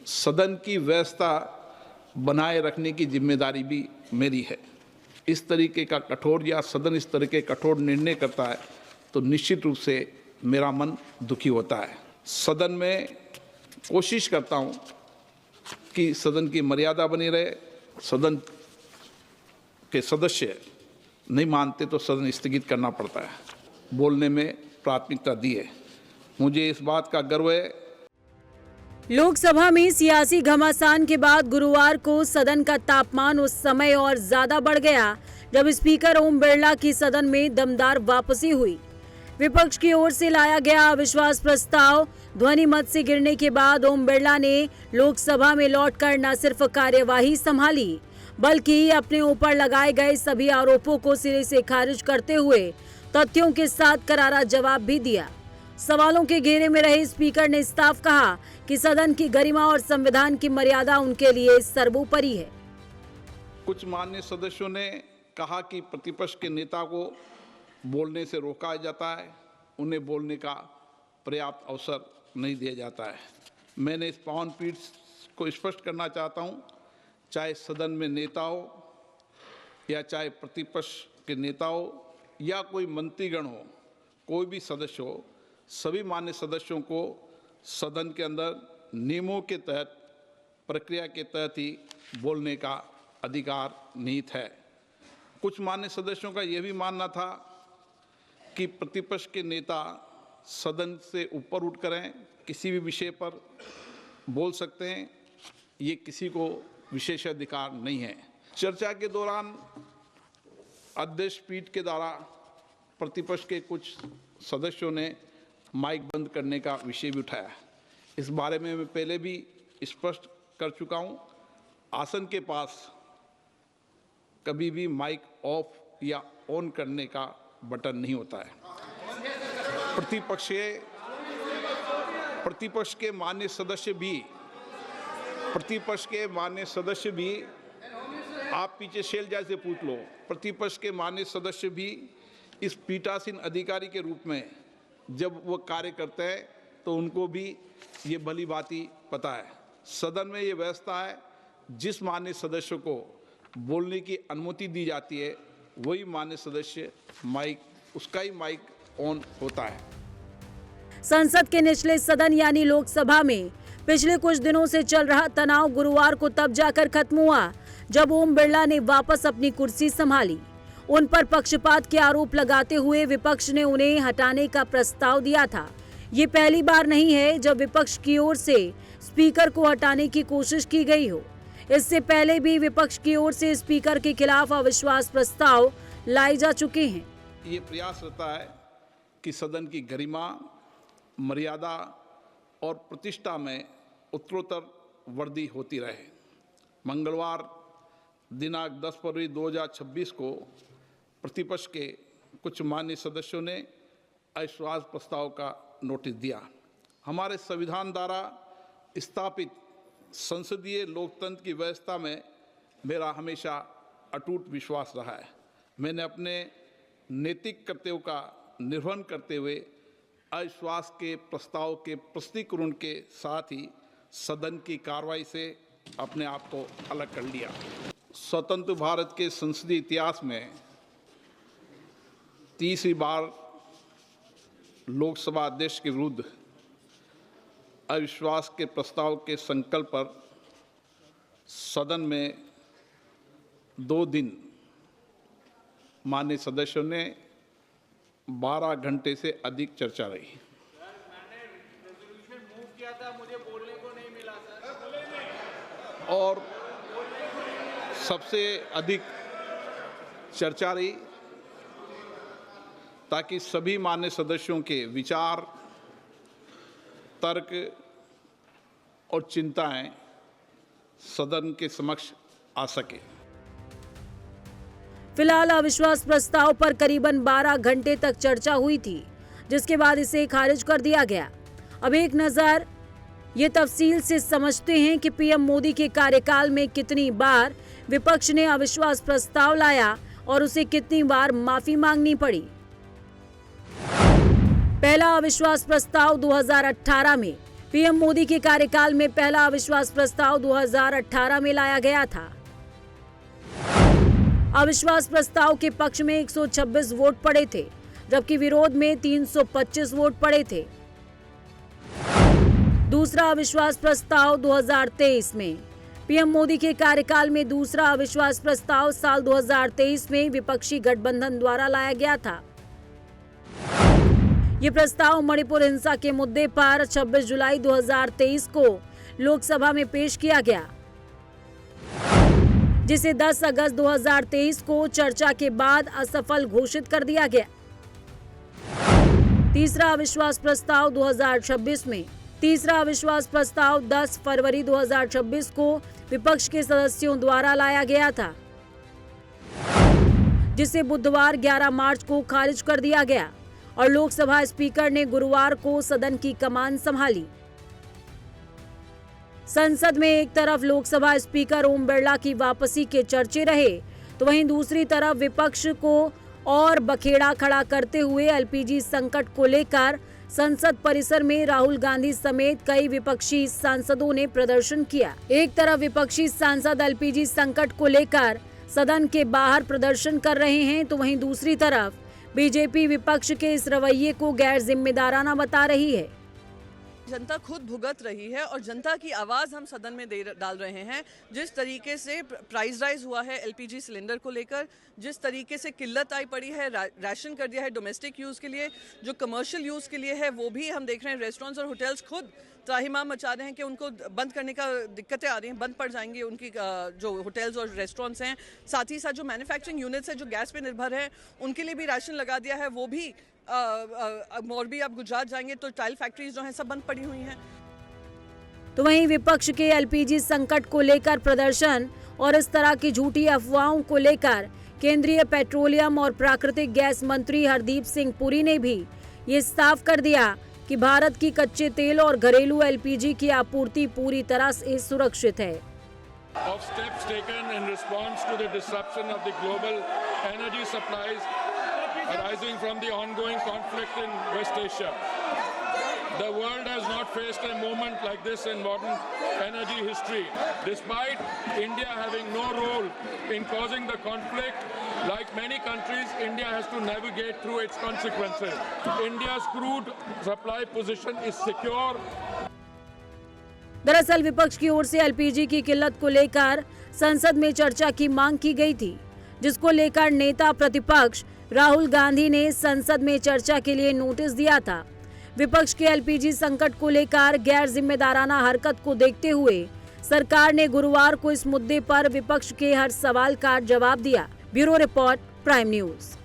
सदन की व्यवस्था बनाए रखने की जिम्मेदारी भी मेरी है। इस तरीके का कठोर या सदन इस तरह के कठोर निर्णय करता है तो निश्चित रूप से मेरा मन दुखी होता है। सदन में कोशिश करता हूं कि सदन की मर्यादा बनी रहे। सदन के सदस्य नहीं मानते तो सदन स्थगित करना पड़ता है। बोलने में प्राथमिकता दी है। मुझे इस बात का गर्व है। लोकसभा में सियासी घमासान के बाद गुरुवार को सदन का तापमान उस समय और ज्यादा बढ़ गया जब स्पीकर ओम बिरला की सदन में दमदार वापसी हुई। विपक्ष की ओर से लाया गया अविश्वास प्रस्ताव ध्वनि मत से गिरने के बाद ओम बिरला ने लोकसभा में लौटकर न सिर्फ कार्यवाही संभाली बल्कि अपने ऊपर लगाए गए सभी आरोपों को सिरे से खारिज करते हुए तथ्यों के साथ करारा जवाब भी दिया। सवालों के घेरे में रहे स्पीकर ने साफ कहा कि सदन की गरिमा और संविधान की मर्यादा उनके लिए सर्वोपरि है। कुछ माननीय सदस्यों ने कहा कि प्रतिपक्ष के नेता को बोलने से रोका जाता है, उन्हें बोलने का पर्याप्त अवसर नहीं दिया जाता है। मैंने इस पावन पीठ को स्पष्ट करना चाहता हूं, चाहे सदन में नेता हो या चाहे प्रतिपक्ष के नेता हो या कोई मंत्रीगण हो, कोई भी सदस्य हो, सभी मान्य सदस्यों को सदन के अंदर नियमों के तहत प्रक्रिया के तहत ही बोलने का अधिकार निहित है। कुछ मान्य सदस्यों का यह भी मानना था कि प्रतिपक्ष के नेता सदन से ऊपर उठ कर किसी भी विषय पर बोल सकते हैं, ये किसी को विशेषाधिकार नहीं है। चर्चा के दौरान अध्यक्ष पीठ के द्वारा प्रतिपक्ष के कुछ सदस्यों ने माइक बंद करने का विषय भी उठाया। इस बारे में मैं पहले भी स्पष्ट कर चुका हूं, आसन के पास कभी भी माइक ऑफ या ऑन करने का बटन नहीं होता है। प्रतिपक्ष के मान्य सदस्य भी आप पीछे शैलजा से पूछ लो, प्रतिपक्ष के मान्य सदस्य भी इस पीठासीन अधिकारी के रूप में जब वो कार्य करते हैं तो उनको भी ये भली भांति पता है। सदन में ये व्यवस्था है, जिस मान्य सदस्य को बोलने की अनुमति दी जाती है वही मान्य सदस्य उसका ही माइक ऑन होता है। संसद के निचले सदन यानी लोकसभा में पिछले कुछ दिनों से चल रहा तनाव गुरुवार को तब जाकर खत्म हुआ जब ओम बिरला ने वापस अपनी कुर्सी संभाली। उन पर पक्षपात के आरोप लगाते हुए विपक्ष ने उन्हें हटाने का प्रस्ताव दिया था। ये पहली बार नहीं है जब विपक्ष की ओर से स्पीकर को हटाने की कोशिश की गई हो। इससे पहले भी विपक्ष की ओर से स्पीकर के खिलाफ अविश्वास प्रस्ताव लाए जा चुके हैं। ये प्रयास रहता है कि सदन की गरिमा, मर्यादा और प्रतिष्ठा में उत्तरोत्तर वृद्धि होती रहे। मंगलवार दिनांक 10 फरवरी 2026 को प्रतिपक्ष के कुछ मान्य सदस्यों ने अविश्वास प्रस्ताव का नोटिस दिया। हमारे संविधान द्वारा स्थापित संसदीय लोकतंत्र की व्यवस्था में मेरा हमेशा अटूट विश्वास रहा है। मैंने अपने नैतिक कर्तव्यों का निर्वहन करते हुए अविश्वास के प्रस्ताव के प्रस्तुतीकरण के साथ ही सदन की कार्रवाई से अपने आप को अलग कर लिया। स्वतंत्र भारत के संसदीय इतिहास में तीसरी बार लोकसभा अध्यक्ष के विरुद्ध अविश्वास के प्रस्ताव के संकल्प पर सदन में 2 दिन माननीय सदस्यों ने 12 घंटे से अधिक चर्चा रही। मैंने रेजोल्यूशन मूव किया था, मुझे बोलने को नहीं मिला सर। और सबसे अधिक चर्चा रही ताकि सभी मान्य सदस्यों के विचार, तर्क और चिंताएं सदन के समक्ष आ सके। फिलहाल अविश्वास प्रस्ताव पर करीबन 12 घंटे तक चर्चा हुई थी, जिसके बाद इसे खारिज कर दिया गया। अब एक नजर ये तफसील से समझते हैं कि पीएम मोदी के कार्यकाल में कितनी बार विपक्ष ने अविश्वास प्रस्ताव लाया और उसे कितनी बार माफी मांगनी पड़ी। पहला अविश्वास प्रस्ताव 2018 में पीएम मोदी के कार्यकाल में पहला अविश्वास प्रस्ताव 2018 में लाया गया था। अविश्वास प्रस्ताव के पक्ष में 126 वोट पड़े थे, जबकि विरोध में 325 वोट पड़े थे। दूसरा अविश्वास प्रस्ताव 2023 में। पीएम मोदी के कार्यकाल में दूसरा अविश्वास प्रस्ताव साल 2023 में विपक्षी गठबंधन द्वारा लाया गया था। ये प्रस्ताव मणिपुर हिंसा के मुद्दे पर 26 जुलाई 2023 को लोकसभा में पेश किया गया, जिसे 10 अगस्त 2023 को चर्चा के बाद असफल घोषित कर दिया गया। तीसरा अविश्वास प्रस्ताव 2026 में। तीसरा अविश्वास प्रस्ताव 10 फरवरी 2026 को विपक्ष के सदस्यों द्वारा लाया गया था, जिसे बुधवार 11 मार्च को खारिज कर दिया गया और लोकसभा स्पीकर ने गुरुवार को सदन की कमान संभाली। संसद में एक तरफ लोकसभा स्पीकर ओम बिरला की वापसी के चर्चे रहे, तो वहीं दूसरी तरफ विपक्ष को और बखेड़ा खड़ा करते हुए एलपीजी संकट को लेकर संसद परिसर में राहुल गांधी समेत कई विपक्षी सांसदों ने प्रदर्शन किया। एक तरफ विपक्षी सांसद एलपीजी संकट को लेकर सदन के बाहर प्रदर्शन कर रहे हैं, तो वहीं दूसरी तरफ बीजेपी विपक्ष के इस रवैये को गैर जिम्मेदाराना बता रही है। जनता खुद भुगत रही है और जनता की आवाज़ हम सदन में डाल रहे हैं। जिस तरीके से प्राइस राइज हुआ है एलपीजी सिलेंडर को लेकर, जिस तरीके से किल्लत आई पड़ी है, राशन कर दिया है डोमेस्टिक यूज़ के लिए, जो कमर्शियल यूज़ के लिए है वो भी हम देख रहे हैं। रेस्टोरेंट्स और होटल्स खुद त्राहिमाम मचा रहे हैं कि उनको बंद करने का दिक्कतें आ रही हैं, बंद पड़ जाएंगी उनकी जो होटल्स और रेस्टोरेंट्स हैं। साथ ही साथ जो मैन्युफैक्चरिंग यूनिट्स हैं जो गैस पे निर्भर है, उनके लिए भी राशन लगा दिया है। वो भी मोरबी आप गुजरात जाएंगे तो टाइल फैक्ट्रीज जो हैं सब बंद पड़ी हुई हैं। तो वहीं विपक्ष के एलपीजी संकट को लेकर प्रदर्शन और इस तरह की झूठी अफवाहों को लेकर केंद्रीय पेट्रोलियम और प्राकृतिक गैस मंत्री हरदीप सिंह पुरी ने भी ये साफ कर दिया कि भारत की कच्चे तेल और घरेलू एलपीजी की आपूर्ति पूरी तरह से सुरक्षित है। Of steps taken in response to the disruption of the global energy supplies arising from the ongoing conflict in West Asia. The world has not faced a moment like this in modern energy history. Despite India having no role in causing the conflict, like many countries, India has to navigate through its consequences. India's crude supply position is secure. दरअसल विपक्ष की ओर से LPG की किल्लत को लेकर संसद में चर्चा की मांग की गई थी, जिसको लेकर नेता प्रतिपक्ष राहुल गांधी ने संसद में चर्चा के लिए नोटिस दिया था। विपक्ष के एलपीजी संकट को लेकर गैर जिम्मेदाराना हरकत को देखते हुए सरकार ने गुरुवार को इस मुद्दे पर विपक्ष के हर सवाल का जवाब दिया। Bureau report, prime news.